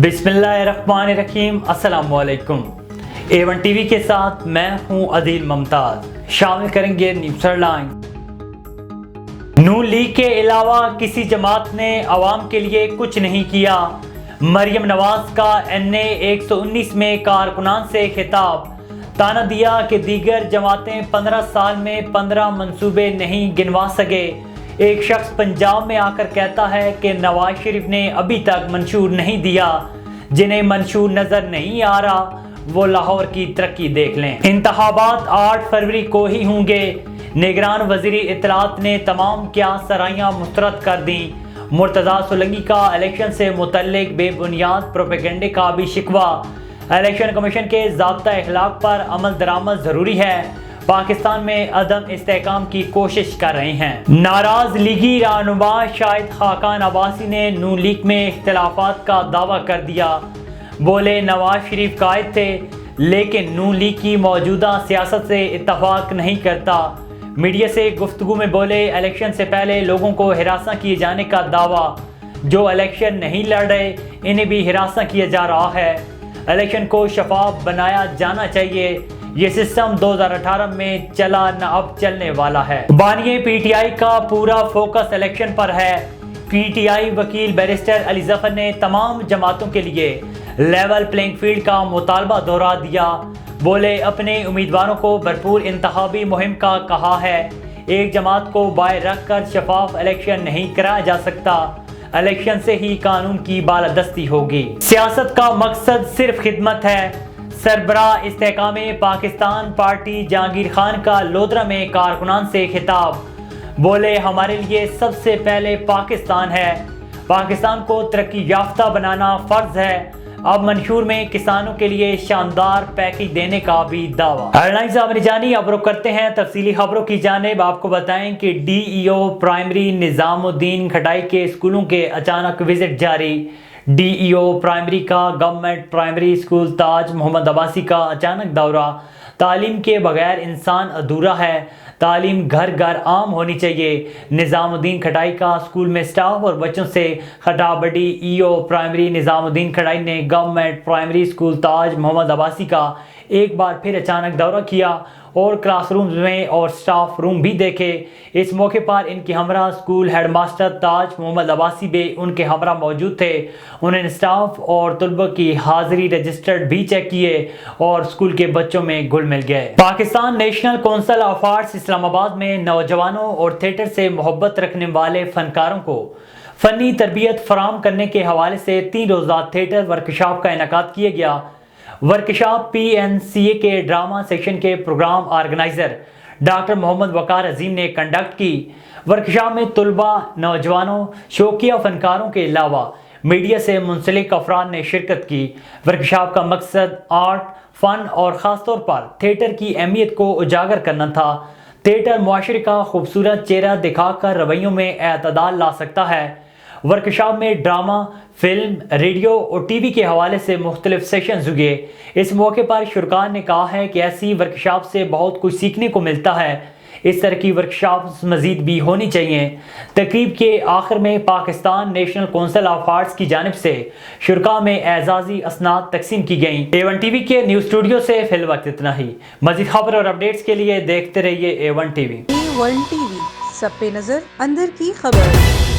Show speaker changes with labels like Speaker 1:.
Speaker 1: बिस्मिल्लाहिर्रहमानिर्रहीम। अस्सलाम वालेकुम। A1 टीवी के साथ मैं हूं अदील मुमताज। शामिल करेंगे न्यूज़ हेडलाइन। नून लीग के अलावा किसी जमात ने अवाम के लिए कुछ नहीं किया। मरियम नवाज का NA 119 में कारकुनान से खिताब। ताना दिया कि दीगर जमातें 15 साल में 15 मंसूबे नहीं गिनवा सके। एक शख्स पंजाब में आकर कहता है कि नवाज शरीफ ने अभी तक मंशूर नहीं दिया। जिन्हें मंशूर नजर नहीं आ रहा वो लाहौर की तरक्की देख लें। इंतखाबात 8 फरवरी को ही होंगे। निगरान वजीर इत्तलात ने तमाम क्या सराइयाँ मुस्तरद कर दी। मुर्तज़ा सोलंकी का इलेक्शन से मुतल्लिक बेबुनियाद प्रोपेगेंडे का भी शिकवा। इलेक्शन कमीशन के ज़ाब्ता अखलाक पर अमल दरामद ज़रूरी है। पाकिस्तान में अदम इस्तेहकाम की कोशिश कर रहे हैं। नाराज लीगी रहनुमा शाहिद खाकान अब्बासी ने नून लीग में इख्तिलाफात का दावा कर दिया। बोले नवाज शरीफ कायद थे लेकिन नून लीग की मौजूदा सियासत से इत्तफाक नहीं करता। मीडिया से गुफ्तगू में बोले इलेक्शन से पहले लोगों को हिरासा किए जाने का दावा। जो इलेक्शन नहीं लड़ रहे इन्हें भी हिरासा किया जा रहा है। इलेक्शन को शफाफ बनाया जाना चाहिए। ये सिस्टम 2018 में चला न अब चलने वाला है। बानिए PTI का पूरा फोकस इलेक्शन पर है। PTI वकील बैरिस्टर अली जफर ने तमाम जमातों के लिए लेवल प्लेइंग फील्ड का मुतालबा दोहरा दिया। बोले अपने उम्मीदवारों को भरपूर इंतखाबी मुहिम का कहा है। एक जमात को बाहर रख कर शफाफ इलेक्शन नहीं कराया जा सकता। इलेक्शन से ही कानून की बालादस्ती होगी। सियासत का मकसद सिर्फ खिदमत है। सरबराह इस्तेहकाम पाकिस्तान पार्टी जहांगीर खान का लोधरा में कारकुनान से खिताब। बोले हमारे लिए सबसे पहले पाकिस्तान है। पाकिस्तान को तरक्की याफ्ता बनाना फर्ज है। अब मंशूर में किसानों के लिए शानदार पैकेज देने का भी दावा। हेडलाइंस आपने जानी, अब रुख करते हैं तफसीली खबरों की जानिब। आपको बताएं कि DEO प्राइमरी निजामुद्दीन खटाई के स्कूलों के अचानक विजिट जारी। DEO प्राइमरी का गवर्नमेंट प्राइमरी स्कूल ताज मोहम्मद अब्बासी का अचानक दौरा। तालीम के बगैर इंसान अधूरा है। तालीम घर घर आम होनी चाहिए। निजामुद्दीन खटाई का स्कूल में स्टाफ और बच्चों से खटाबड़ी। EO प्राइमरी निजामुद्दीन खटाई ने गवर्नमेंट प्राइमरी स्कूल ताज मोहम्मद अब्बासी का एक बार फिर अचानक दौरा किया और क्लासरूम्स में और स्टाफ रूम भी देखे। इस मौके पर इनके हमरा स्कूल हेडमास्टर ताज मोहम्मद अब्बासी भी उनके हमरा मौजूद थे। उन्होंने स्टाफ और तलबा की हाजिरी रजिस्टर्ड भी चेक किए और स्कूल के बच्चों में घुल मिल गए। Pakistan national council of arts Islamabad में नौजवानों और थिएटर से मोहब्बत रखने वाले फनकारों को फनी तरबियत फराहम करने के हवाले से 3 रोज़ा थिएटर वर्कशॉप का इनेकाद किया गया। वर्कशॉप PNCA के ड्रामा सेक्शन के प्रोग्राम ऑर्गेनाइजर डॉक्टर मोहम्मद वकार अजीम ने कंडक्ट की। वर्कशॉप में तलबा, नौजवानों, शौकिया फनकारों के अलावा मीडिया से मुंसलिक अफराद ने शिरकत की। वर्कशॉप का मकसद आर्ट, फन और ख़ासतौर पर थिएटर की अहमियत को उजागर करना था। थिएटर मुआशरे का खूबसूरत चेहरा दिखाकर रवैयों में एतदाल ला सकता है। वर्कशॉप में ड्रामा, फिल्म, रेडियो और TV के हवाले से मुख्तलिफ सेशंस हुए। इस मौके पर शुरका ने कहा है कि ऐसी वर्कशॉप से बहुत कुछ सीखने को मिलता है। इस तरह की वर्कशॉप्स मजीद भी होनी चाहिए। तकरीब के आखिर में Pakistan national council of arts की जानिब से शुरका में एजाजी असनाद तकसीम की गई। A1 TV के न्यूज़ स्टूडियो से फिल वक्त इतना ही। मजीद खबर और अपडेट्स के लिए देखते रहिए A1 TV।
Speaker 2: A1 TV, सब पे नजर, अंदर की खबर।